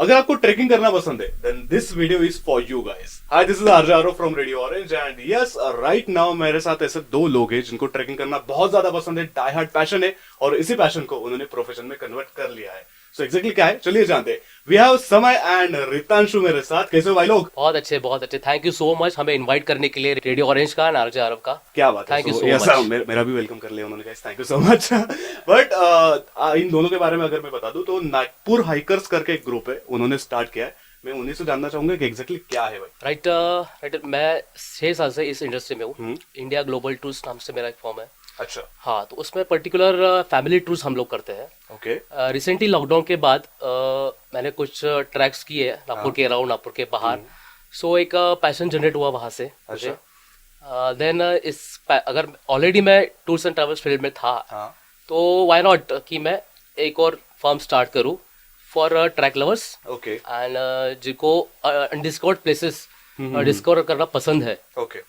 अगर आपको ट्रेकिंग करना पसंद है then this video is for you guys. Hi, this is RJ Aarav from Radio Orange and yes right now मेरे साथ ऐसे दो लोग हैं जिनको ट्रेकिंग करना बहुत ज्यादा पसंद है, डाई हार्ड पैशन है और इसी पैशन को उन्होंने प्रोफेशन में कन्वर्ट कर लिया है। सो एग्जैक्टली क्या है चलिए जानते हैं। वी हैव समय एंड रितांशु मेरे साथ। कैसे हो भाई लोग? बहुत अच्छे बहुत अच्छे। थैंक यू सो मच हमें इनवाइट करने के लिए, रेडियो ऑरेंज का, आरजे आरव का। क्या बात है। Thank you So, so yes, much. मेरा भी वेलकम कर लिया उन्होंने guys, thank you so much. But in दोनों के बारे में अगर मैं बता दूं तो नागपुर हाइकर्स करके एक ग्रुप है, उन्होंने स्टार्ट किया है। मैं उन्हीं से जानना चाहूंगा कि एग्जैक्टली क्या है भाई। Right right. मैं 6 साल से इस इंडस्ट्री में हूँ। हम्म। इंडिया ग्लोबल टूर्स नाम से मेरा एक फॉर्म है। अच्छा। हाँ, तो उसमें पर्टिकुलर फैमिली टूर्स हम लोग करते हैं। ओके। रिसेंटली लॉकडाउन के बाद मैंने कुछ ट्रैक्स किए नागपुर के अराउंड, नागपुर के बाहर। सो एक पैशन जनरेट हुआ वहाँ से मुझे। देन अगर ऑलरेडी मैं टूर्स एंड ट्रैवल्स फील्ड में था हाँ। तो व्हाई नॉट कि मैं एक और फर्म स्टार्ट करूँ for track lovers okay. And जिनको अनडिस्कवर्ड प्लेसेस डिस्कवर करना पसंद है, ओके।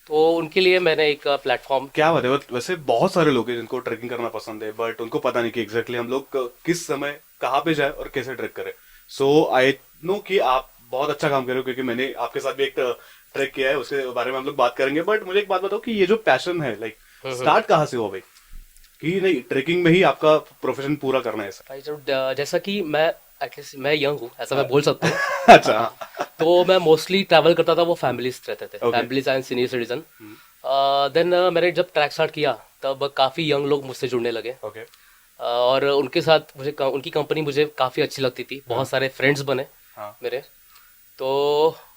तो उनके लिए मैंने एक प्लेटफॉर्म। क्या बात है। वैसे बहुत सारे लोग हैं जिनको ट्रेकिंग करना पसंद है बट उनको पता नहीं कि एग्जैक्टली हम लोग किस समय कहाँ पे जाए और कैसे ट्रेक करें। सो आई नो कि आप बहुत अच्छा काम कर रहे हो क्योंकि मैंने आपके साथ भी एक ट्रेक किया है, उसके बारे में हम लोग बात करेंगे। बट मुझे एक बात बताओ कि ये जो पैशन है लाइक स्टार्ट कहाँ से हुआ भाई, कि नहीं ट्रेकिंग में ही आपका प्रोफेशन पूरा करना है ऐसा? जैसा कि मैं एटलीस्ट मैं यंग हूँ, ऐसा मैं बोल सकता हूँ। अच्छा। तो मैं मोस्टली ट्रैवल करता था, वो फैमिलीज रहते थे, Okay. Families and senior citizen. Then मैंने जब ट्रैक स्टार्ट किया तब काफ़ी यंग लोग मुझसे जुड़ने लगे। ओके। और उनके साथ उनकी कंपनी मुझे काफ़ी अच्छी लगती थी, बहुत सारे फ्रेंड्स बने हाँ। मेरे। तो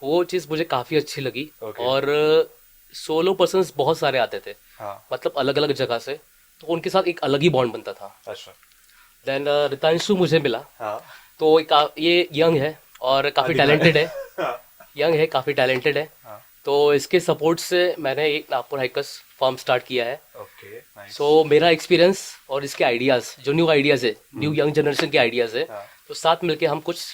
वो चीज़ मुझे काफ़ी अच्छी लगी। Okay. और सोलो पर्सन्स बहुत सारे आते थे, हाँ। मतलब अलग अलग जगह से, तो उनके साथ एक अलग ही बॉन्ड बनता था। अच्छा। देन रितांशु मुझे मिला। हाँ। तो ये यंग है और काफ़ी टैलेंटेड है, हाँ। यंग है, काफ़ी टैलेंटेड है। हाँ। तो इसके सपोर्ट से मैंने एक नागपुर हाइकर्स फॉर्म स्टार्ट किया है। Okay nice. सो मेरा एक्सपीरियंस और इसके आइडियाज़, जो न्यू आइडियाज़ है, न्यू यंग जनरेशन के आइडियाज़ है, हाँ। तो साथ मिलके हम कुछ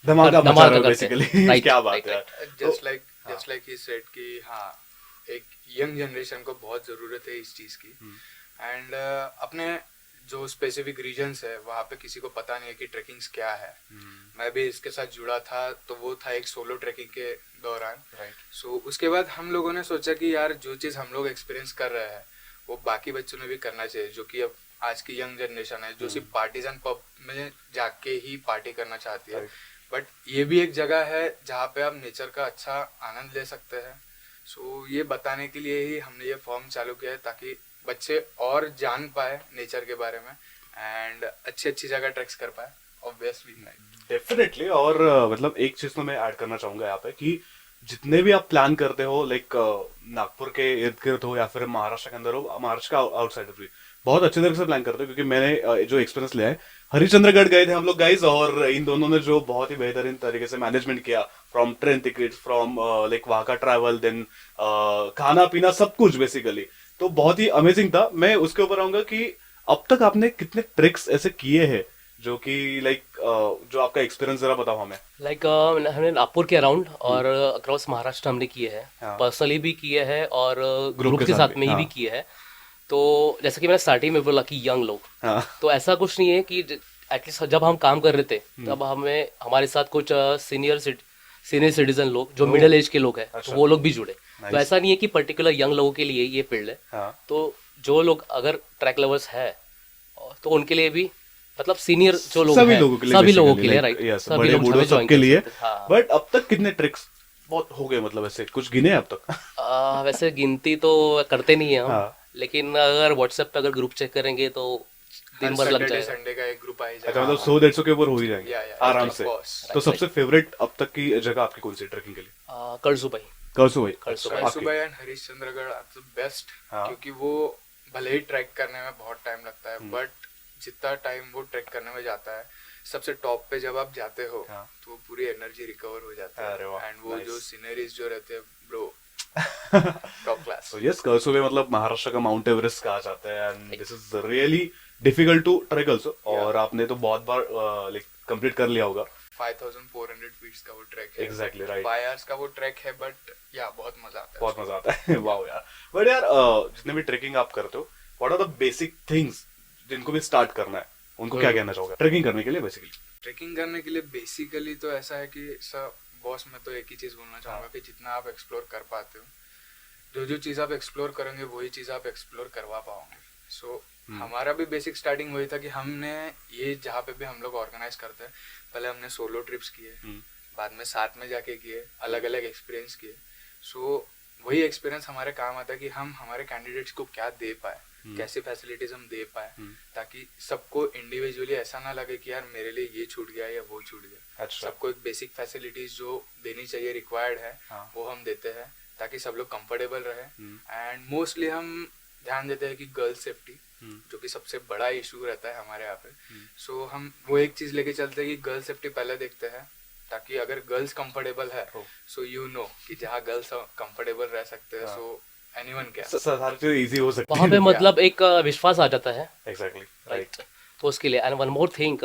धमाका मचा धमाका रहे हो करते हैं। बेसिकली। Right, क्या बात right, है right. यार। जस्ट लाइक ही सेड कि हाँ, एक यंग जनरेशन को बहुत ज़रूरत है इस चीज़ की। एंड अपने जो स्पेसिफिक रीजन्स है वहाँ पे किसी को पता नहीं है कि ट्रेकिंग्स क्या है। मैं भी इसके साथ जुड़ा था, तो वो था एक सोलो ट्रेकिंग के दौरान। सो उसके बाद हम लोगों ने सोचा कि यार जो चीज़ हम लोग एक्सपीरियंस कर रहे हैं वो बाकी बच्चों ने भी करना चाहिए, जो कि अब आज की यंग जनरेशन है जो सिर्फ पार्टीजन पब में जाके ही पार्टी करना चाहती है। बट ये भी एक जगह है जहाँ पे आप नेचर का अच्छा आनंद ले सकते हैं। सो ये बताने के लिए ही हमने ये फॉर्म चालू किया है, ताकि बच्चे और जान पाए नेचर के बारे में एंड अच्छी अच्छी जगह ट्रैक्स कर पाए ऑब्वियसली। डेफिनेटली। और मतलब एक चीज तो मैं ऐड करना चाहूंगा यहाँ पे कि जितने भी आप प्लान करते हो लाइक नागपुर के इर्द गिर्द हो या फिर महाराष्ट्र के अंदर हो, महाराष्ट्र का आउटसाइड भी बहुत अच्छे तरीके से प्लान करते हो। क्योंकि मैंने जो एक्सपीरियंस लिया है, हरिश्चंद्रगढ़ गए थे हम लोग गाइज, और इन दोनों ने जो बहुत ही बेहतरीन तरीके से मैनेजमेंट किया, from train ticket, from like वहां का ट्रैवल, देन खाना पीना सब कुछ बेसिकली, तो बहुत ही अमेजिंग था। मैं उसके ऊपर आऊंगा कि अब तक आपने कितने ट्रिक्स ऐसे किए हैं जो कि लाइक जो आपका एक्सपीरियंस जरा बताओ हमें। लाइक हमने नागपुर के अराउंड और अक्रॉस महाराष्ट्र हमने किए हैं, हाँ। पर्सनली भी किए हैं और ग्रुप के के साथ साथ भी, में ही हाँ। भी किए हैं। तो जैसे कि मैंने स्टार्टिंग में बोला कि यंग लोग, हाँ। तो ऐसा कुछ नहीं है कि एटलीस्ट जब हम काम कर रहे थे तब हमें हमारे साथ कुछ सीनियर सिटीजन लोग जो मिडिल एज के लोग हैं, अच्छा। तो वो लोग भी जुड़े। Nice. तो ऐसा नहीं है कि पर्टिकुलर यंग लोगों के लिए ये फील्ड है। हाँ। तो जो लोग अगर ट्रैक लवर्स है तो उनके लिए भी, मतलब सीनियर जो लोग सभी हैं, लोगों के लिए सभी लोगों basically, के लिए, like, राइट, yes, सभी बड़े लोग बूढ़ों हमें join सबके कर लिए। सकते हैं। हाँ। बट अब तक कितने ट्रिक्स बहुत हो गए, मतलब ऐसे कुछ गिने अब तक? वैसे गिनती तो करते नहीं है हम, हाँ। लेकिन अगर व्हाट्सएप पे अगर ग्रुप चेक करेंगे तो दिन भर लग जाएगा। संडे का एक ग्रुप आ ही अच्छा, जाएगा। मतलब 100-150 के ऊपर हो ही जाएंगे Yeah, आराम of से। course. तो सबसे फेवरेट अब तक की जगह आपकी कौन सी ट्रेकिंग के लिए? करसू भाई। करसू भाई। करसू अच्छा, भाई। आपकी? सुबह and Harishchandragad are the best, हाँ। क्योंकि वो भले ही ट्रैक करने में बहुत टाइम लगता है, बट जितना टाइम वो ट्रैक करने में जाता है, सबसे टॉप पे जब आप जाते हो हाँ। तो वो पूरी एनर्जी रिकवर हो जाती अरे है। वाह, एंड वो nice. जो सीनरीज जो रहते हैं ब्रो, टॉप क्लास। तो यस, करसू भाई मतलब महाराष्ट्र का माउंट एवरेस्ट कहा जाता है and this is really difficult to trek also. और आपने तो बहुत बार लाइक कंप्लीट कर लिया होगा। 5400 फीट्स का वो ट्रैक है। Exactly, right. 5 hours का वो ट्रैक है, बट या बहुत मजा आता है। बहुत मजा आता है। वाह यार। बट यार जितने भी ट्रेकिंग आप करते हो, what are the basic things जिनको भी स्टार्ट करना है उनको क्या कहना चाहोगे ट्रेकिंग करने के लिए बेसिकली? ट्रेकिंग करने के लिए बेसिकली तो ऐसा है कि सब बॉस, मैं तो एक ही चीज़ बोलना चाहूँगा कि जितना आप एक्सप्लोर कर पाते हो, जो चीज़ आप एक्सप्लोर करेंगे वही चीज़ आप एक्सप्लोर करवा पाओगे। सो हमारा भी बेसिक स्टार्टिंग वही था कि हमने ये जहाँ पे भी हम लोग ऑर्गेनाइज करते हैं, पहले हमने सोलो ट्रिप्स किए, बाद में साथ में जाके किए, अलग अलग एक्सपीरियंस किए। सो वही एक्सपीरियंस हमारे काम आता है कि हम हमारे कैंडिडेट्स को क्या दे पाए, कैसी फैसिलिटीज हम दे पाए, ताकि सबको इंडिविजुअली ऐसा ना लगे कि यार मेरे लिए ये छूट गया या वो छूट गया। अच्छा। सबको एक बेसिक फैसिलिटीज जो देनी चाहिए, रिक्वायर्ड है, वो हम देते हैं ताकि सब लोग कंफर्टेबल रहे। एंड मोस्टली हम ध्यान देते हैं कि गर्ल्स सेफ्टी, जो कि सबसे बड़ा इशू रहता है हमारे यहाँ पे। सो हम वो एक चीज लेके चलते हैं कि गर्ल्स सेफ्टी पहले देखते हैं, ताकि अगर गर्ल्स कंफर्टेबल है, सो यू नो कि जहाँ गर्ल्स कंफर्टेबल रह सकते हैं, सो एनीवन कैन, हर चीज इजी हो सकती है वहाँ पे मतलब एक विश्वास आ जाता है, एग्जैक्टली राइट। तो उसके लिए एंड वन मोर थिंग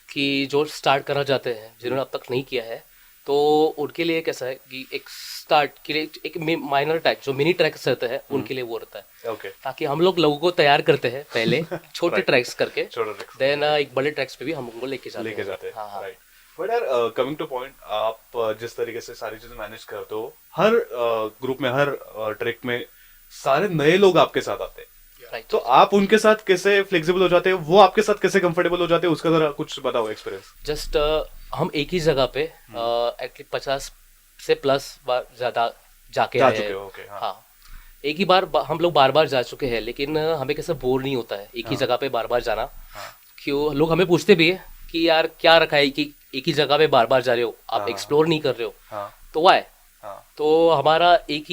कि जो स्टार्ट करना चाहते हैं, जिन्होंने अब तक नहीं किया है, तो उनके लिए कैसा है कि एक स्टार्ट के लिए एक माइनर ट्रैक, जो मिनी ट्रैक्स रहते हैं, उनके लिए वो रहता है। ओके। ताकि हम लोग लोगों को तैयार करते हैं पहले छोटे ट्रैक्स करके, छोटे tracks। देन एक बड़े ट्रैक्स पे भी हम उनको लेके जाते हैं। हाँ हाँ। राइट। बट यार कमिंग टू पॉइंट, आप जिस तरीके से सारी चीजें मैनेज करते हो, हर ग्रुप में, हर ट्रिक में सारे नए लोग आपके साथ आते हैं, राइट। तो आप उनके साथ कैसे फ्लेक्सिबल हो जाते हैं, वो आपके साथ कैसे कंफर्टेबल हो जाते हैं, उसका जरा कुछ बताओ एक्सपीरियंस। जस्ट हम एक ही जगह पे एटलीस्ट 50 से प्लस बार ज्यादा जाके जा आए चुके हैं। हो, okay, हाँ। हाँ, एक ही बार हम लोग बार बार जा चुके हैं, लेकिन हमें कैसे बोर नहीं होता है एक ही जगह पे बार बार जाना। क्यों लोग हमें पूछते भी है कि यार क्या रखा है कि एक ही जगह पे बार बार जा रहे हो, आप एक्सप्लोर नहीं कर रहे हो, तो वाई। तो हमारा एक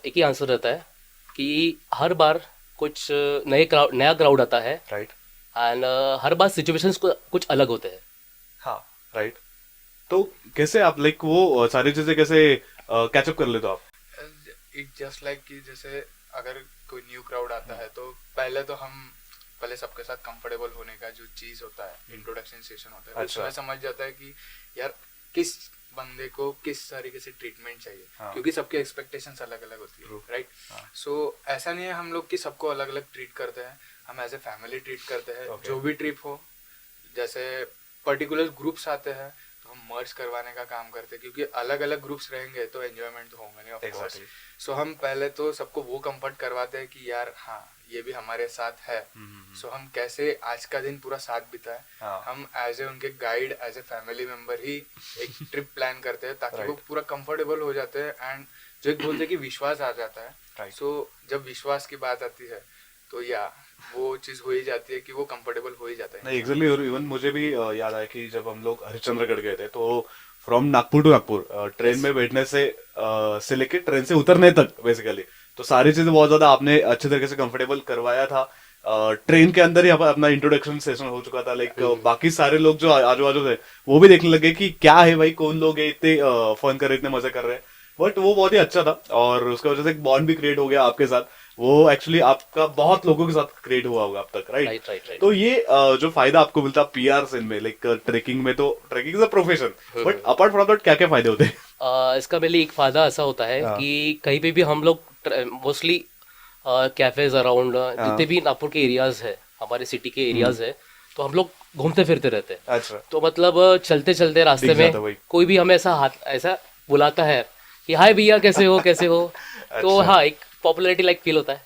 ही आंसर रहता है कि हर बार कुछ नया क्राउड आता है, right. And her bar situations कुछ अलग होते हैं। हाँ, राइट। तो कैसे आप लाइक वो सारी चीजें कैसे कैचअप कर लेते हो आप? इट जस्ट लाइक कि जैसे अगर कोई न्यू क्राउड आता है, तो पहले सबके साथ कंफर्टेबल होने का जो चीज होता है, इंट्रोडक्शन सेशन होता है, अच्छा। उसमें समझ जाता है कि यार किस बंदे को किस तरीके से ट्रीटमेंट चाहिए, क्योंकि सबके एक्सपेक्टेशंस अलग अलग होती है, राइट। सो ऐसा नहीं है हम लोग कि सबको अलग अलग ट्रीट करते हैं, हम एज ए फैमिली ट्रीट करते हैं। जो भी ट्रिप हो, जैसे पर्टिकुलर ग्रुप्स आते हैं तो हम मर्ज करवाने का काम करते हैं, क्योंकि अलग अलग ग्रुप्स रहेंगे तो एंजॉयमेंट तो होगा नहीं, ऑफ कोर्स। सो हम पहले तो सबको वो कंफर्ट करवाते हैं कि यार हाँ ये भी हमारे साथ है, सो हम कैसे आज का दिन पूरा साथ बिताए। हम एज ए उनके guide, as a family member ही एक ट्रिप प्लान करते हैं, ताकि वो पूरा कंफर्टेबल हो जाते हैं। एंड जो एक बोलते हैं कि विश्वास आ जाता है, सो जब विश्वास की बात आती है तो या वो चीज हो ही जाती है कि वो कंफर्टेबल हो ही जाता है। नहीं, एग्जैक्टली। और इवन मुझे भी याद आया कि जब हम लोग हरिश्चंद्रगढ़ गए थे, तो from Nagpur to Nagpur train में बैठने से लेके ट्रेन से उतरने तक बेसिकली तो सारी चीजें बहुत ज्यादा आपने अच्छे तरीके से कंफर्टेबल करवाया था। ट्रेन के अंदर ही अपना इंट्रोडक्शन सेशन हो चुका था, लाइक बाकी सारे लोग जो आजू बाजू थे वो भी देखने लगे कि क्या है भाई, कौन लोग है, इतने फन कर रहे, इतने मजे कर रहे हैं। बट वो बहुत ही अच्छा था, और उसकी वजह से एक बॉन्ड भी क्रिएट हो गया आपके साथ। वो एक्चुअली आपका बहुत लोगों के साथ क्रिएट हुआ होगा अब तक, राइट? राइट। तो ये जो फायदा आपको मिलता है पीआर सीन में, लाइक ट्रेकिंग में, तो trekking is a profession, but apart from that क्या क्या फायदे होते हैं? इसका मेरे लिए एक फायदा ऐसा होता है कि कहीं पे भी हम लोग मोस्टली कैफेज अराउंड जितने भी नागपुर के एरियाज है, हमारे सिटी के एरियाज है, तो हम लोग घूमते फिरते रहते हैं। अच्छा। तो मतलब चलते चलते रास्ते में कोई भी हमें ऐसा बुलाता है कि हाय भैया कैसे हो कैसे हो, तो हाँ एक पॉपुलैरिटी लाइक फील होता है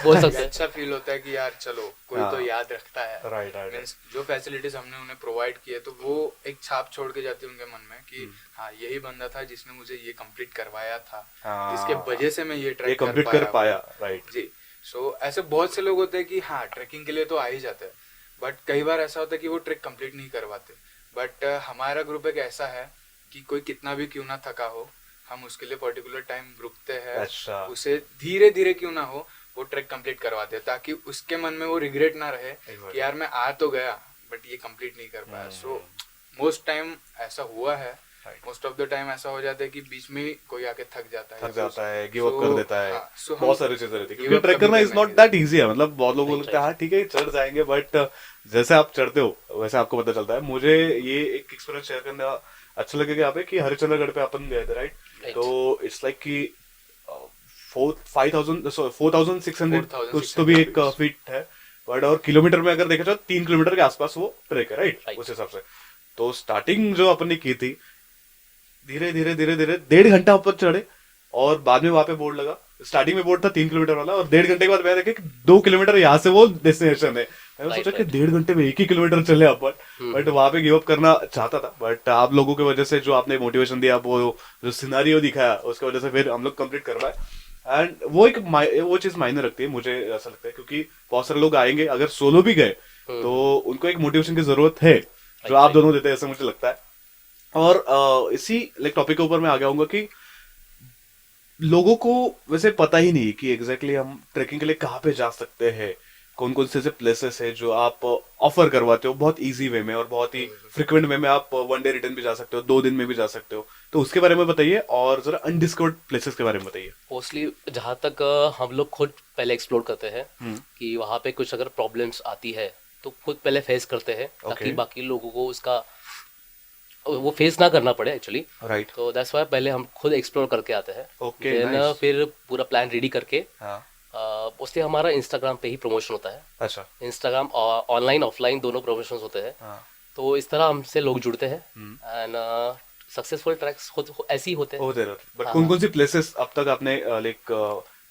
बोल सकते हैं। अच्छा फील होता है कि यार चलो कोई तो याद रखता है, राइट। मींस जो फैसिलिटीज हमने उन्हें प्रोवाइड की है, तो वो एक छाप छोड़ के जाती है उनके मन में कि हाँ यही बंदा था जिसने मुझे ये कंप्लीट करवाया था, जिसके वजह से मैं ये ट्रैक कंप्लीट कर पाया, राइट जी। सो ऐसे बहुत से लोग होते हैं कि हाँ ट्रैकिंग के लिए तो आ ही जाते हैं, बट कई बार ऐसा होता है कि वो ट्रैक कंप्लीट नहीं करवाते। बट हमारा ग्रुप एक ऐसा है कि कोई कितना भी क्यों ना थका हो, हम उसके लिए पर्टिकुलर टाइम रुकते हैं। अच्छा। उसे धीरे धीरे क्यों ना हो वो ट्रैक कंप्लीट करवाते हैं, ताकि उसके मन में वो रिग्रेट ना रहे कि यार मैं आ तो गया बट ये कंप्लीट नहीं कर पाया। सो मोस्ट टाइम ऐसा हुआ है, मोस्ट ऑफ द टाइम ऐसा हो जाता है कि बीच में कोई आके थक जाता है, गिव अप कर देता है। हाँ, बहुत सारी चीजें रहती है, क्योंकि ट्रैक करना इज नॉट दैट इजी है। मतलब बहुत लोग बोलते हैं हाँ ठीक है चढ़ जाएंगे, बट जैसे आप चढ़ते हो वैसे आपको पता चलता है। मुझे ये एक एक्सपीरियंस शेयर करना अच्छा लगेगा यहाँ पे कि हरिश्चंद्रगढ़ पे अपन गए थे, राइट? तो इट्स लाइक कि 4,600 कुछ तो भी एक फीट है, बट और किलोमीटर में अगर देखा जाए 3 किलोमीटर के आसपास वो ट्रैक है, राइट? उस हिसाब से तो स्टार्टिंग जो अपन ने की थी, धीरे धीरे धीरे धीरे 1.5 घंटा ऊपर चढ़े, और बाद में वहां पे बोर्ड लगा। स्टार्टिंग में बोर्ड था 3 किलोमीटर वाला, और 1.5 घंटे के बाद मैं देखे कि 2 किलोमीटर यहाँ से वो डेस्टिनेशन है। मैंने सोचा कि 1.5 घंटे में 1 ही किलोमीटर चले अपन, बट वहां पे गिव अप करना चाहता था, बट आप लोगों की वजह से, जो आपने मोटिवेशन दिया, वो जो सिनारियो दिखाया, उसकी वजह से फिर हम लोग कंप्लीट कर पाए। एंड वो चीज मायने रखती है, मुझे ऐसा लगता है, क्योंकि बहुत सारे लोग आएंगे, अगर सोलो भी गए तो उनको एक मोटिवेशन की जरूरत है, जो आप दोनों देते हैं, ऐसा मुझे लगता है। और इसी टॉपिक के ऊपर मैं आ गया हूँ कि लोगों को वैसे पता ही नहीं कि एग्जैक्टली हम ट्रैकिंग के लिए कहाँ पे जा सकते हैं, कौन कौन से ऐसे प्लेसेस है जो आप ऑफर करवाते हो बहुत इजी वे में, और बहुत ही फ्रिक्वेंट वे में। आप 1 डे रिटर्न भी जा सकते हो, 2 दिन में भी जा सकते हो, तो उसके बारे में बताइए, और जरा अनडिस्कवर्ड प्लेसेस के बारे में बताइए। मोस्टली जहाँ तक हम लोग खुद पहले एक्सप्लोर करते हैं कि वहाँ पे कुछ अगर प्रॉब्लम्स आती है तो खुद पहले फेस करते हैं, ताकि बाकी लोगों को उसका वो फेस ना करना पड़े एक्चुअली। राइट। तो दैट्स व्हाई पहले हम खुद एक्सप्लोर करके आते हैं। Okay, then nice. फिर पूरा प्लान रेडी करके हाँ। उससे हमारा इंस्टाग्राम पे ही प्रमोशन होता है। अच्छा। इंस्टाग्राम ऑनलाइन ऑफलाइन दोनों प्रमोशंस होते हैं। हाँ। तो इस तरह हमसे लोग जुड़ते हैं, एंड सक्सेसफुल ट्रैक्स खुद ऐसे ही होते हैं। होते रहते, बट हाँ, कौन कौन सी प्लेसेस अब तक आपने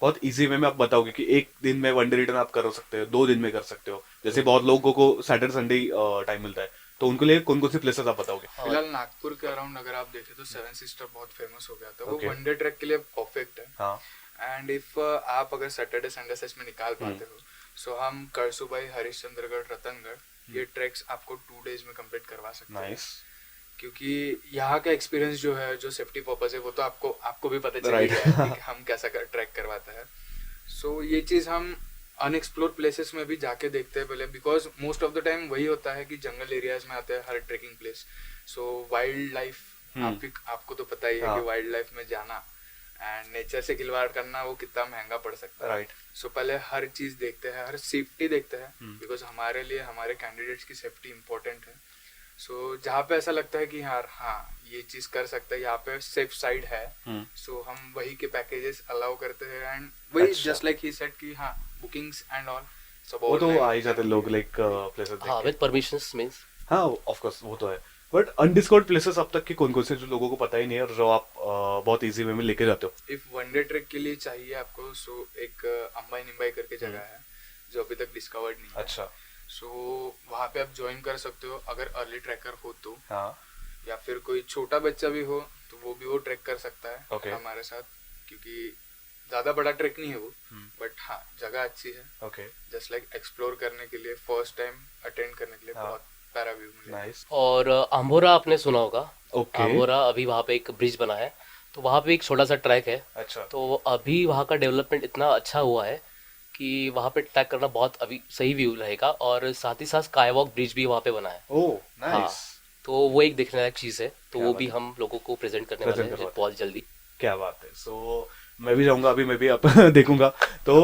बहुत इजी वे में आप बताओगे कि एक दिन में 1 डे रिटर्न आप कर सकते हो, 2 दिन में कर सकते हो, जैसे बहुत लोगों को सैटरडे संडे टाइम मिलता है, तो उनके लिए कौन कौन सी प्लेसेस आप बताओगे? फिलहाल नागपुर के अराउंड अगर आप देखें तो सेवन सिस्टर बहुत फेमस हो गया था, वो Okay. 1 डे ट्रैक के लिए परफेक्ट है। हाँ। एंड इफ आप अगर सैटरडे संडे से इसमें निकाल पाते हो, सो हम करसुबाई, हरिश्चंद्रगढ़, रतनगढ़, ये ट्रैक्स आपको 2 डेज में कंप्लीट करवा सकते हैं। नाइस। क्योंकि यहाँ का एक्सपीरियंस जो है, जो सेफ्टी पर्पज है, वो तो आपको भी पता Right. चलेगा कि हम कैसा ट्रैक करवाते हैं। सो ये चीज़ हम अनएक्सप्लोर प्लेसेस में भी जाके देखते हैं पहले, because most of the time वही होता है कि जंगल एरियाज में आते हैं हर ट्रेकिंग प्लेस। सो वाइल्ड लाइफ आपको तो पता ही है हाँ। कि वाइल्ड लाइफ में जाना एंड नेचर से खिलवाड़ करना वो कितना महंगा पड़ सकता है। राइट। सो पहले हर चीज़ देखते हैं, हर सेफ्टी देखते हैं, बिकॉज हमारे लिए हमारे कैंडिडेट्स की सेफ्टी इंपॉर्टेंट है। सो जहाँ पे ऐसा लगता है कि यार हाँ ये चीज़ कर सकते हैं, यहाँ पे सेफ साइड है, सो हम वही के पैकेजेस अलाउ करते हैं। एंड वही जस्ट लाइक ही सेड कि हाँ बुकिंग्स एंड ऑल सब वो तो आ ही जाते लोग प्लेसेस हाँ, विद परमिशंस मींस। हाँ, ऑफ कोर्स वो तो है, बट अनडिस्कवर्ड प्लेसेस अब तक के कौन कौन से जो लोगों को पता ही नहीं है, और जो आप बहुत इजी वे में लेके जाते हो? इफ 1 डे ट्रिप के लिए चाहिए आपको, सो एक अंबाई निम्बाई करके जगह है जो अभी तक डिस्कवर्ड नहीं है। अच्छा। सो वहाँ पे आप ज्वाइन कर सकते हो अगर अर्ली ट्रैकर हो तो, हाँ। या फिर कोई छोटा बच्चा भी हो तो वो भी ट्रैक कर सकता है Okay. हमारे साथ, क्योंकि ज्यादा बड़ा ट्रैक नहीं है वो, बट हाँ जगह अच्छी है। ओके। जस्ट लाइक एक्सप्लोर करने के लिए, फर्स्ट टाइम अटेंड करने के लिए हाँ। बहुत प्यारा व्यू मिलेगा। नाइस। और अम्बोरा आपने सुना होगा। ओके। अम्बोरा अभी वहाँ पे एक ब्रिज बना है, तो वहाँ पे एक छोटा सा ट्रैक है। अच्छा। तो अभी वहाँ का डेवलपमेंट इतना अच्छा हुआ है कि वहाँ पे ट्रैक करना बहुत अभी सही व्यू रहेगा, और साथ ही साथ स्काईवॉक ब्रिज भी वहाँ पे बना है। ओह हाँ, नाइस। तो वो एक देखने लायक चीज़ है, तो क्या वो बात भी है। हम लोगों को प्रेजेंट करने Present वाले हैं करवाते बहुत जल्दी। क्या बात है। सो मैं भी जाऊंगा, अभी मैं भी आप देखूंगा। तो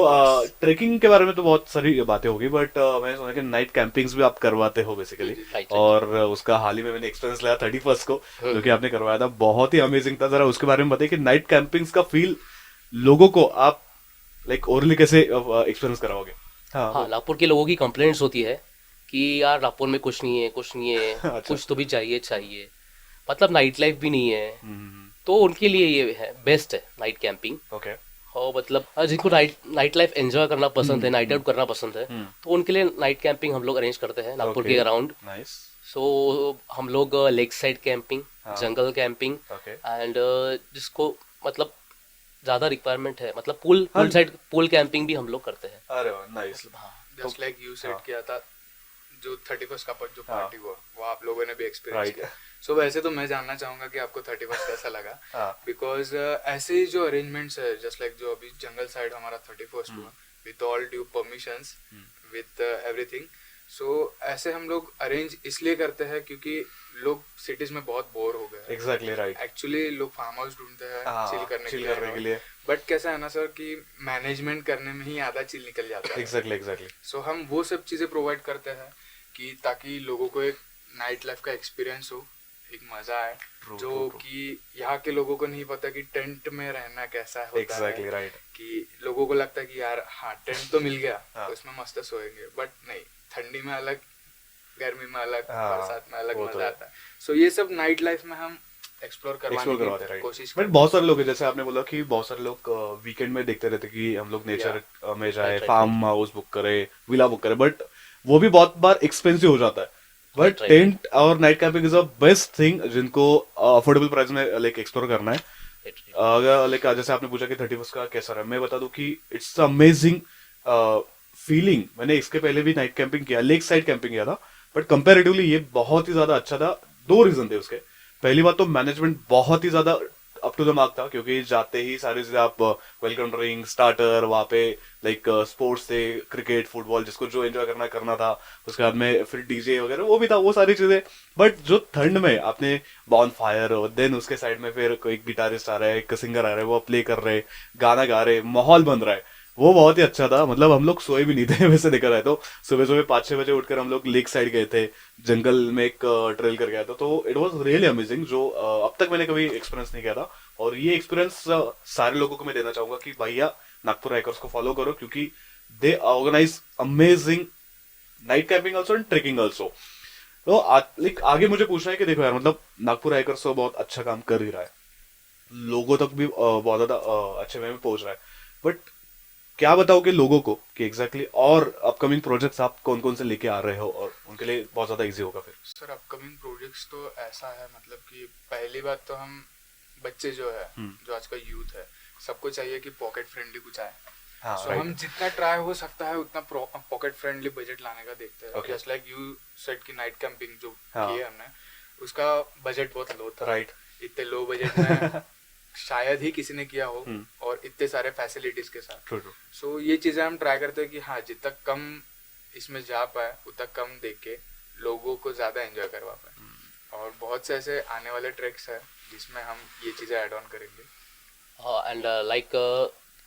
ट्रेकिंग के बारे में तो बहुत सारी बातें होगी, बट मैंने सुना कि नाइट कैंपिंग्स भी आप करवाते हो बेसिकली, Right. और उसका हाल ही में मैंने एक्सपीरियंस लिया 31st को, जो कि आपने करवाया था, बहुत ही अमेजिंग था। जरा उसके बारे में बताइए कि नाइट कैंपिंग्स का फील लोगों को आप ओरली कैसे एक्सपीरियंस कराओगे? हाँ, नागपुर के लोगों की कंप्लेंट्स होती है कि यार नागपुर में कुछ नहीं है, कुछ नहीं है, अच्छा। कुछ तो भी चाहिए, मतलब नाइट लाइफ भी नहीं है। हम्म। तो उनके लिए ये है, बेस्ट है नाइट कैंपिंग। ओके। और मतलब जिनको नाइट लाइफ एंजॉय करना पसंद है, नाइट आउट करना पसंद है, तो उनके लिए नाइट कैंपिंग हम लोग अरेंज करते हैं नागपुर के अराउंड। नाइस। सो हम लोग लेक साइड कैंपिंग, हाँ। जंगल कैंपिंग, ओके। एंड जिसको मतलब ज़्यादा रिक्वायरमेंट है, मतलब पूल कैंपिंग भी हम लोग करते हैं। अरे वाह, नाइस। हाँ, जस्ट लाइक यू सेट किया था, जो 31st का जो हाँ। पार्टी हुआ वो आप लोगों ने भी एक्सपीरियंस Right. किया। सो वैसे तो मैं जानना चाहूंगा कि आपको 31st कैसा लगा, हाँ। बिकॉज ऐसे ही जो अरेंजमेंट्स है, जस्ट लाइक जो अभी जंगल साइड हमारा 31st हुआ, with all due permissions, with everything. So ऐसे हम लोग अरेंज इसलिए करते हैं क्योंकि लोग सिटीज में बहुत बोर हो गए। Exactly right. एक्चुअली लोग फार्म हाउस ढूंढते हैं हाँ, चिल करने chill के करने के लिए। बट कैसा है ना सर कि मैनेजमेंट करने में ही आधा चिल निकल जाता है। एग्जैक्टली। सो हम वो सब चीज़ें प्रोवाइड करते हैं कि ताकि लोगों को एक नाइट लाइफ का एक्सपीरियंस हो, एक मजा आए, जो कि यहाँ के लोगों को नहीं पता कि टेंट में रहना कैसा होता एग्जैक्टली है। राइट। कि लोगों को लगता है कि यार हाँ टेंट तो मिल गया हाँ। तो इसमें मस्त सोएंगे, बट नहीं, ठंडी में अलग गर्मी में अलग, हाँ, बरसात में अलग वो तो मजा है। आता है। सो ये सब नाइट लाइफ में हम एक्सप्लोर एक्सप्लोर करवाते करवाने की राइट। कोशिश बट करते बहुत सारे लोग हैं, जैसे आपने बोला कि बहुत सारे लोग वीकेंड में देखते रहते कि हम लोग नेचर में जाए, Right, right, farm house book करें, विला बुक करें, बट वो भी बहुत बार एक्सपेंसिव हो जाता है। बट Right, right, टेंट और night camping is a best thing जिनको अफोर्डेबल प्राइस में लाइक एक्सप्लोर करना है। Right, right. अगर लाइक जैसे आपने पूछा कि 31 का कैसा रहा, मैं बता दूं कि इट्स अमेजिंग फीलिंग। मैंने इसके पहले भी नाइट कैंपिंग किया, लेक साइड कैंपिंग किया था, बट कंपैरेटिवली ये बहुत ही ज्यादा अच्छा था। दो रीजन थे उसके। पहली बात तो मैनेजमेंट बहुत ही ज्यादा अप टू द मार्क था, क्योंकि जाते ही सारी चीजें आप वेलकम ड्रिंक, स्टार्टर, वहाँ पे लाइक स्पोर्ट्स थे, क्रिकेट, फुटबॉल, जिसको जो एंजॉय करना था। उसके बाद में फिर डीजे वगैरह वो भी था, वो सारी चीजें। बट जो ठंड में आपने बॉन फायर, और देन उसके साइड में फिर कोई गिटारिस्ट आ रहा है, एक सिंगर आ रहा है, वो प्ले कर रहे, गाना गा रहे, माहौल बन रहा है, वो बहुत ही अच्छा था। मतलब हम लोग सोए भी नहीं थे वैसे देखा जाए तो। सुबह सुबह 5-6 बजे उठकर हम लोग लेक साइड गए थे, जंगल में एक ट्रेल कर गया था, तो इट वाज रियली अमेजिंग, जो अब तक मैंने कभी एक्सपीरियंस नहीं किया था। और ये एक्सपीरियंस सारे लोगों को मैं देना चाहूंगा कि भैया नागपुर हाइकर्स को फॉलो करो, क्योंकि they organise amazing night camping also and trekking also. तो लाइक आगे मुझे पूछना है कि देखो यार, मतलब नागपुर हाइकर्स तो बहुत अच्छा काम कर ही रहा है, लोगों तक भी बहुत ज्यादा अच्छे वे में पहुंच रहा है, बट क्या बताओगे लोगों को कि एग्जैक्टली और अपकमिंग प्रोजेक्ट्स आप कौन कौन से लेके आ रहे हो, और उनके लिए बहुत ज्यादा इजी होगा फिर। सर अपकमिंग प्रोजेक्ट्स तो ऐसा है, मतलब कि पहली बात तो हम बच्चे जो है, जो आज का यूथ है, सबको चाहिए कि पॉकेट फ्रेंडली कुछ आए। हाँ, सो हम जितना ट्राई हो सकता है उतना पॉकेट फ्रेंडली बजट लाने का देखते हैं। Okay. Just like you said की नाइट कैंपिंग जो हाँ. की है हमने, उसका बजट बहुत लो था। राइट। इतने लो बजट में शायद ही किसी ने किया हो, और इतने सारे फैसिलिटीज के साथ। True true. सो ये चीजें हम ट्राई करते हैं कि हाँ, जितना कम इसमें जा पाए उतना कम देख के लोगों को ज्यादा एंजॉय करवा पाए। और बहुत से ऐसे आने वाले ट्रैक्स है जिसमें हम ये चीजें ऐड ऑन करेंगे। एंड लाइक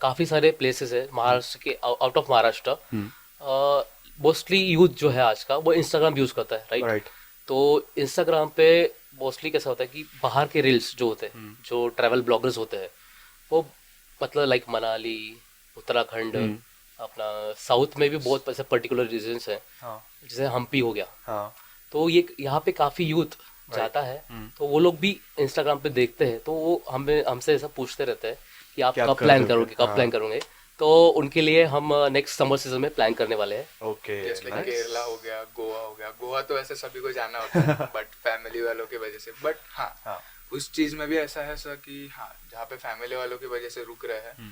काफ़ी सारे प्लेसेस है महाराष्ट्र के, out of Maharashtra. Mostly youth जो है आज का वो इंस्टाग्राम यूज़ करता है, राइट? राइट। तो इंस्टाग्राम पे मोस्टली कैसा होता है कि बाहर के रील्स जो होते हैं, जो ट्रैवल ब्लॉगर्स होते हैं, वो मतलब लाइक मनाली, उत्तराखंड, अपना साउथ में भी बहुत ऐसे पर्टिकुलर रीजन्स हैं, जैसे हम्पी हो गया। हाँ। तो ये यहाँ पे काफ़ी यूथ जाता है, तो वो लोग भी इंस्टाग्राम पे देखते हैं, तो वो हमसे ऐसा पूछते रहते हैं कि आप कब प्लान करोगे, कब प्लान करोगे। तो उनके लिए हम नेक्स्ट समर सीजन में प्लान करने वाले हैं। ओके। जैसे केरला हो गया, गोवा हो गया। गोवा तो ऐसे सभी को जाना होता है बट फैमिली वालों की वजह से। बट हाँ, उस चीज में भी ऐसा है सर कि हाँ, जहाँ पे फैमिली वालों की वजह से रुक रहे हैं,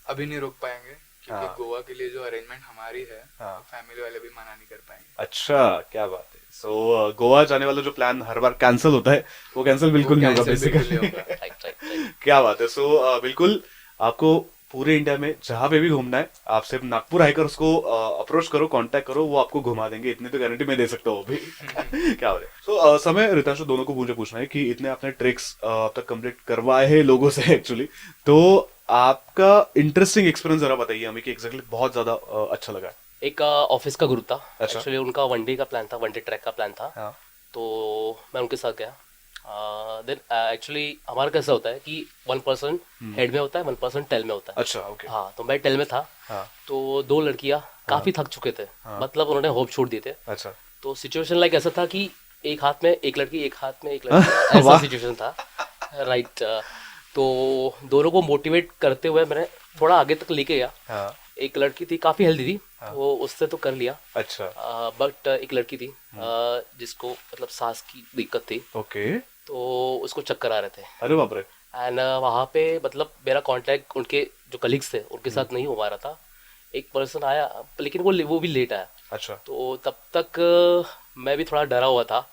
अभी नहीं रुक पाएंगे, क्योंकि गोवा के लिए जो अरेंजमेंट हमारी है, फैमिली वाले भी मना नहीं कर पाएंगे। अच्छा, क्या बात है। सो गोवा जाने वाला जो प्लान हर बार कैंसिल होता है, वो कैंसिल बिल्कुल नहीं होगा बेसिकली। Right right right. क्या बात है। सो बिल्कुल आपको पूरे इंडिया में जहां पे भी घूमना है, आप सिर्फ नागपुर हाइकर्स को अप्रोच करो, कांटेक्ट करो, वो आपको घुमा देंगे, इतनी तो गारंटी मैं दे सकता हूँ अभी। क्या बात है। सो समय रितांशु, दोनों को मुझे पूछना है कि इतने आपने ट्रिक्स अब तक कंप्लीट करवाए हैं लोगों से एक्चुअली, तो आपका इंटरेस्टिंग एक्सपीरियंस जरा बताइए हमें कि एग्जैक्टली बहुत ज्यादा अच्छा लगा। एक ऑफिस का ग्रुप था, अच्छा। एक्चुअली उनका वनडे का प्लान था, वनडे ट्रैक का प्लान था। हाँ। तो मैं उनके साथ गया। देन एक्चुअली हमारा कैसा होता है कि 1 पर्सन हेड में होता है, 1 पर्सन टेल में होता है। अच्छा, ओके। हाँ, तो मैं टेल में था। हाँ। तो 2 लड़कियां काफी थक चुके थे, मतलब उन्होंने होप छोड़ दिए थे। अच्छा। तो सिचुएशन लाइक ऐसा था कि एक हाथ में एक लड़की, एक हाथ में एक लड़की, ऐसा सिचुएशन था, राइट। तो दोनों को मोटिवेट करते हुए मैंने थोड़ा आगे तक लेके गया। हाँ। एक लड़की थी, काफी हेल्दी थी, वो उससे तो कर लिया। अच्छा। बट एक लड़की थी जिसको मतलब सांस की दिक्कत थी, ओके। तो उसको चक्कर आ रहे थे। अरे बाप रे। एंड वहाँ पे मतलब मेरा कांटेक्ट उनके जो कलीग्स थे उनके साथ नहीं हो पा रहा था। एक पर्सन आया, लेकिन वो भी लेट आया। अच्छा। तो तब तक मैं भी थोड़ा डरा हुआ था,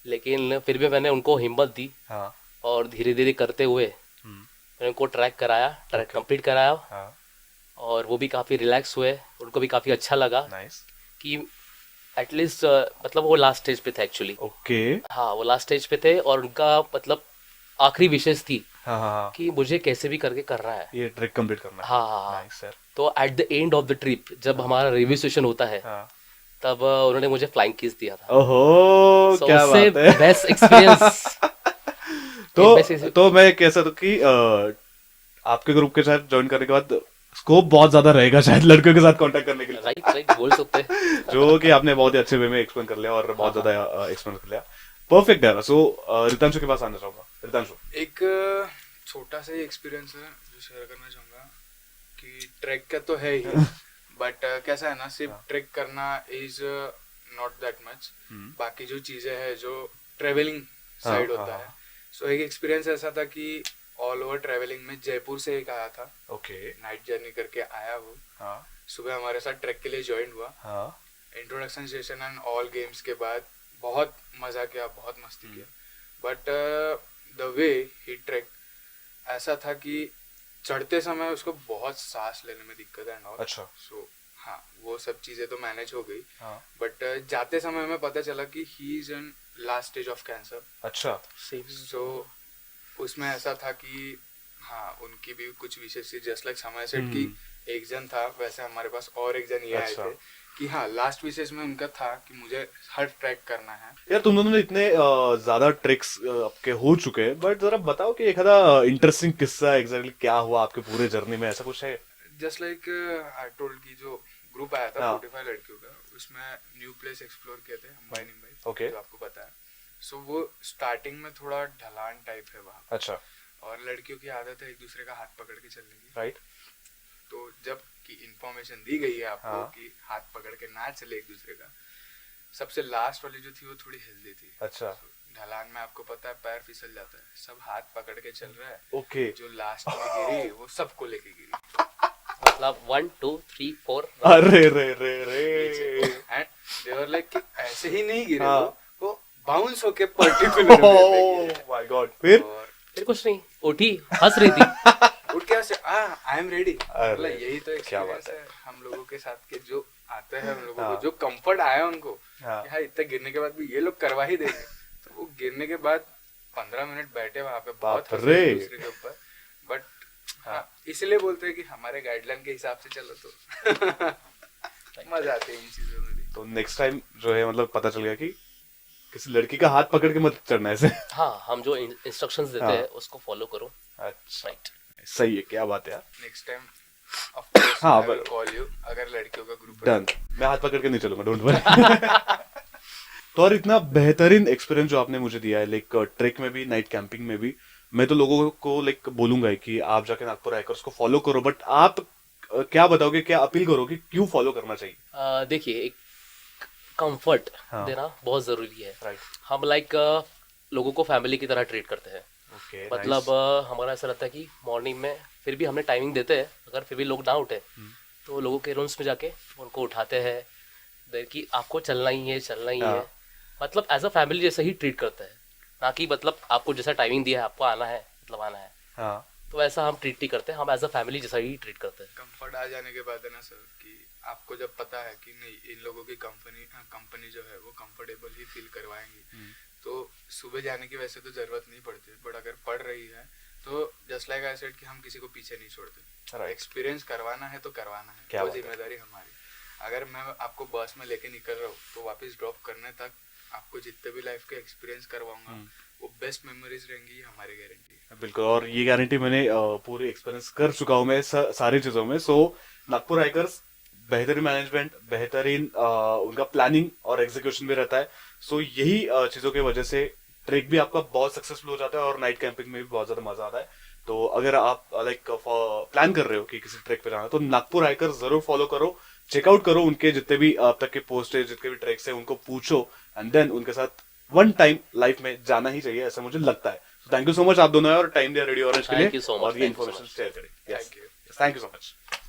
लेकिन फिर भी मैंने उनको हिम्मत दी। हाँ। और धीरे धीरे करते हुए मैंने उनको ट्रैक कराया, ट्रैक कंप्लीट कराया। हाँ। और वो भी काफ़ी रिलैक्स हुए, उनको भी काफ़ी अच्छा लगा नाइस। कि एटलीस्ट मतलब वो लास्ट स्टेज पे थे एक्चुअली। ओके। हाँ, वो लास्ट स्टेज पे थे और उनका मतलब आखिरी विशेष थी हाँ हाँ, कि मुझे कैसे भी करके करना है, ये ट्रिक कंप्लीट करना है। हाँ हाँ हाँ। Nice sir. तो at the end of the trip जब हमारा रिव्यू सेशन होता है, हाँ। तब उन्होंने मुझे फ्लाइंग किस दिया था। ओहो, So, क्या उससे बात है। Best experience. तो मैं कह सकता हूँ कि आपके ग्रुप के साथ ज्वाइन करने के बाद स्कोप बहुत ज्यादा रहेगा शायद लड़कियों के साथ कांटेक्ट करने के लिए, राइट राइट बोल सकते हैं। जो कि आपने बहुत ही अच्छे वे में एक्सप्लेन कर लिया और बहुत ज्यादा एक्सप्लेन कर लिया। परफेक्ट है। सो रितांशु के पास आना चाहूंगा। रितांशु, एक छोटा सा ही एक्सपीरियंस है जो शेयर करना चाहूँगा कि ट्रैक का तो है ही बट कैसा है ना, सिर्फ ट्रैक करना इज नॉट दैट मच, बाकी जो चीज़ें हैं जो ट्रेवलिंग साइड होता है। सो एक एक्सपीरियंस ऐसा था कि ऑल ओवर ट्रेवलिंग में जयपुर से एक आया था, ओके, नाइट जर्नी करके आया वो, हाँ सुबह हमारे साथ ट्रैक के लिए ज्वाइन हुआ। हाँ, introduction session and all games के बाद बहुत मजा किया, बहुत मस्ती किया, but the way he track ऐसा था कि चढ़ते समय उसको बहुत सांस लेने में दिक्कत है एंड ऑल। अच्छा, सो हाँ, वो सब चीजें तो मैनेज हो गई, हाँ, बट जाते समय हमें पता चला कि he is in last stage of cancer. अच्छा, सो उसमें ऐसा था कि हाँ, उनकी भी कुछ विशेष थी, जस्ट लाइक समय सेट की एक जन था वैसे हमारे पास और एक जन ये आए अच्छा। थे कि हाँ, लास्ट विशेष में उनका था कि मुझे हर ट्रैक करना है। यार तुम दोनों ने इतने ज्यादा ट्रिक्स आपके हो चुके हैं, बट जरा बताओ कि एक आधा इंटरेस्टिंग किस्सा एग्जैक्टली क्या हुआ आपके पूरे जर्नी में, ऐसा कुछ है? जस्ट लाइक आई टोल्ड की जो ग्रुप आया था हाँ। 45 लड़कियों का, उसमें न्यू प्लेस एक्सप्लोर किए थे अंबाई निम्बाई, Okay. जो आपको पता है। सो वो स्टार्टिंग में थोड़ा ढलान टाइप है वहाँ, अच्छा, और लड़कियों की आदत है एक दूसरे का हाथ पकड़ के चलने की। राइट, तो जब की इंफॉर्मेशन दी गई है आपको हाँ। कि हाथ पकड़ के ना चले एक दूसरे का, सबसे लास्ट वाली जो थी वो थोड़ी हेल्दी थी। अच्छा, ढलान में आपको पता है पैर फिसल जाता है, सब हाथ पकड़ के चल रहा है, ओके, जो लास्ट में गिरी वो सबको लेके गिरी मतलब 1 2 3 4 अरे रे रे रे, एंड दे वर लाइक कि ऐसे ही नहीं गिरे हाँ। वो बाउंस होके पर्टिकुलर ओह माय गॉड, फिर और फिर कुछ नहीं, उठी हंस रही थी। उठ के ऐसे आई एम रेडी। अरे, मतलब यही तो क्या बात एक्सपीरियंस है हम लोगों के साथ के जो आते हैं, हम लोगों हाँ। को जो कंफर्ट आया उनको हाँ। कि हाँ, इतने गिरने के बाद भी ये लोग करवा ही देंगे। तो वो गिरने के बाद 15 मिनट बैठे वहां पे, बहुत बाप हंसे रे। एक दूसरे के ऊपर, बट हाँ, इसलिए बोलते हैं कि हमारे गाइडलाइन के हिसाब से चलो तो मजा आती है इन चीजों में भी। तो नेक्स्ट टाइम जो है मतलब पता चल गया कि किसी लड़की का हाथ पकड़ के मत चढ़ना ऐसे। हाँ, हम जो इंस्ट्रक्शंस देते हाँ। हैं उसको फॉलो करो। अच्छा, राइट, सही है, क्या बात है यार, नेक्स्ट टाइम ऑफ कोर्स हाँ, I will but- call you, अगर लड़कियों का ग्रुप डन। मैं हाथ पकड़ के नहीं चलूंगा, डोंट वरी। तो और इतना बेहतरीन एक्सपीरियंस जो आपने मुझे दिया है, लाइक ट्रेक में भी, नाइट कैंपिंग में भी, मैं तो लोगों को लाइक बोलूंगा ही कि आप जाके नागपुर हाइकर्स को फॉलो करो, बट आप क्या बताओगे, क्या अपील करोगे, क्यों फॉलो करना चाहिए? देखिए, एक कंफर्ट हाँ। देना बहुत जरूरी है। राइट, हम लाइक लोगों को फैमिली की तरह ट्रीट करते हैं। ओके, मतलब हमारा ऐसा रहता है कि मॉर्निंग में फिर भी हमने टाइमिंग देते हैं, अगर फिर भी लोग ना उठे तो लोगों के रूम्स में जाके उनको उठाते हैं, कि आपको चलना ही है, चलना ही है। हाँ। मतलब एज अ फैमिली जैसे ही ट्रीट करते हैं, ना कि मतलब आपको जैसा टाइमिंग दिया है आपको आना है मतलब आना है, हाँ, तो ऐसा हम ट्रीट नहीं करते। हम एज अ फैमिली जैसा ही ट्रीट करते हैं। कंफर्ट आ जाने के बाद है ना सर, कि आपको जब पता है कि नहीं इन लोगों की कंपनी जो है वो कंफर्टेबल ही फील करवाएंगी, तो सुबह जाने की वैसे तो जरूरत नहीं पड़ती, बट अगर पड़ रही है तो जस्ट लाइक आई सेड कि हम किसी को पीछे नहीं छोड़ते। Right. एक्सपीरियंस करवाना है तो करवाना है, क्या वो बात है। जिम्मेदारी हमारी। अगर मैं आपको बस में लेके निकल रहा हूँ तो वापस ड्रॉप करने तक आपको जितने भी लाइफ के एक्सपीरियंस करवाऊंगा वो बेस्ट मेमोरीज रहेंगी, हमारी गारंटी है। बिल्कुल, और ये गारंटी मैंने पूरी एक्सपीरियंस कर चुका हूँ मैं सारी चीजों में। सो नागपुर हाइकर्स बेहतरीन मैनेजमेंट, बेहतरीन उनका प्लानिंग और एग्जीक्यूशन भी रहता है। सो यही चीजों की वजह से ट्रेक भी आपका बहुत सक्सेसफुल हो जाता है और नाइट कैंपिंग में भी बहुत ज्यादा मजा आता है। तो अगर आप लाइक प्लान कर रहे हो कि किसी ट्रेक पे जाना है तो नागपुर हाइकर्स जरूर फॉलो करो, चेकआउट करो उनके जितने भी अब तक के पोस्ट है, जितने भी ट्रेक्स है, उनको पूछो एंड देन उनके साथ वन टाइम लाइफ में जाना ही चाहिए, ऐसा मुझे लगता है। थैंक यू सो मच आप दोनों और टाइम दिया रेडियो ऑरेंज के Thank लिए you so much, और ये thank you so information much. Share करें। Thank you. Thank you so much.